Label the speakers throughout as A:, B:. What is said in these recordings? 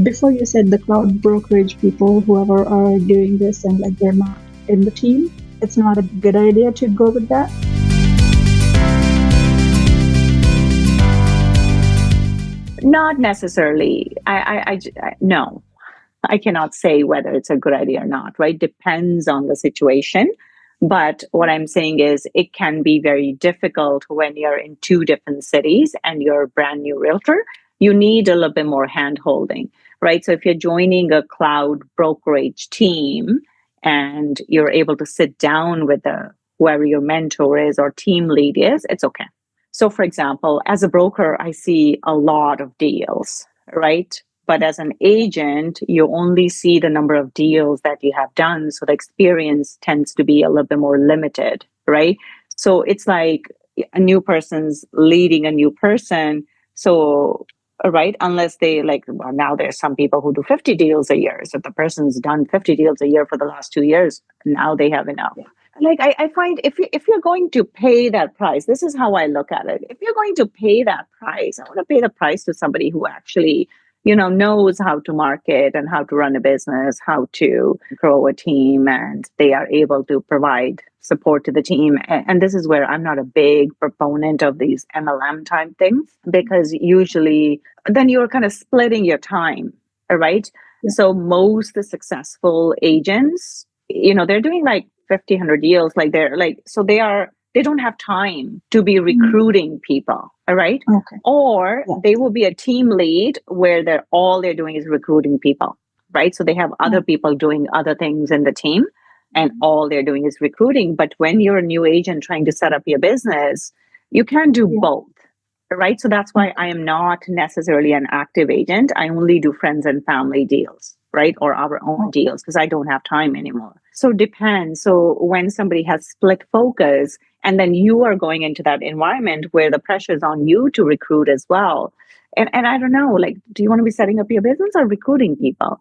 A: Before you said the cloud brokerage people, whoever are doing this and like they're not in the team, it's not a good idea to go with that.
B: Not necessarily. No, I cannot say whether it's a good idea or not, right? Depends on the situation. But what I'm saying is it can be very difficult when you're in two different cities and you're a brand new realtor. You need a little bit more hand holding, right? So if you're joining a cloud brokerage team and you're able to sit down with whoever your mentor is or team lead is, it's okay. So for example, as a broker, I see a lot of deals, right? But as an agent, you only see the number of deals that you have done. So the experience tends to be a little bit more limited, right? So it's like a new person's leading a new person. So, right, unless they well, now there's some people who do 50 deals a year. So if the person's done 50 deals a year for the last 2 years, now they have enough. Like I find if you're going to pay that price, this is how I look at it. If you're going to pay that price, I want to pay the price to somebody who actually knows how to market and how to run a business, how to grow a team, and they are able to provide support to the team. And this is where I'm not a big proponent of these MLM type things, because usually then you're kind of splitting your time, right? Yeah. So most the successful agents, they're doing like 50, 100 deals, they don't have time to be recruiting people, all right?
A: Okay.
B: Or they will be a team lead where all they're doing is recruiting people, right? So they have other people doing other things in the team and all they're doing is recruiting. But when you're a new agent trying to set up your business, you can do both, right? So that's why I am not necessarily an active agent. I only do friends and family deals, right? Or our own deals because I don't have time anymore. So it depends. So when somebody has split focus and then you are going into that environment where the pressure is on you to recruit as well. And I don't know, do you want to be setting up your business or recruiting people?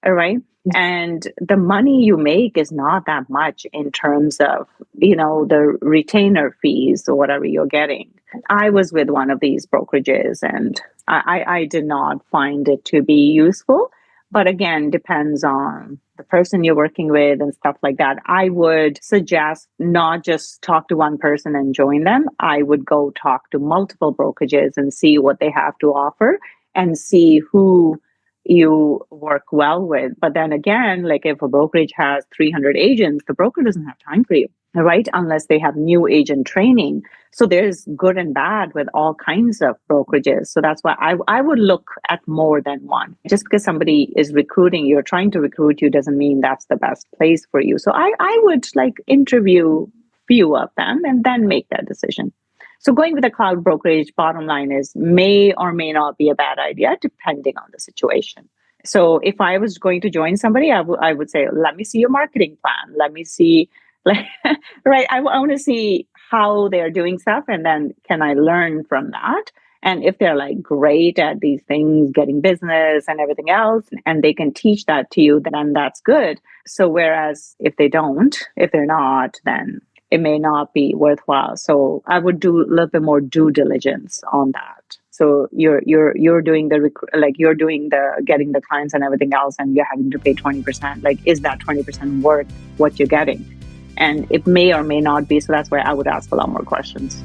B: All right. And the money you make is not that much in terms of, the retainer fees or whatever you're getting. I was with one of these brokerages and I did not find it to be useful. But again, depends on the person you're working with and stuff like that. I would suggest not just talk to one person and join them. I would go talk to multiple brokerages and see what they have to offer and see who you work well with. But then again, if a brokerage has 300 agents, the broker doesn't have time for you, right? Unless they have new agent training. So there's good and bad with all kinds of brokerages. So that's why I would look at more than one. Just because somebody is recruiting, you're trying to recruit you doesn't mean that's the best place for you. So I would interview few of them and then make that decision. So going with a cloud brokerage, bottom line is may or may not be a bad idea depending on the situation. So if I was going to join somebody, I would say, let me see your marketing plan. Let me see, right? I want to see how they're doing stuff, and then can I learn from that? And if they're great at these things, getting business and everything else, and they can teach that to you, then that's good. So whereas if they're not, then it may not be worthwhile. So I would do a little bit more due diligence on that. So you're doing you're doing the getting the clients and everything else, and you're having to pay 20%. Is that 20% worth what you're getting? And it may or may not be. So that's why I would ask a lot more questions.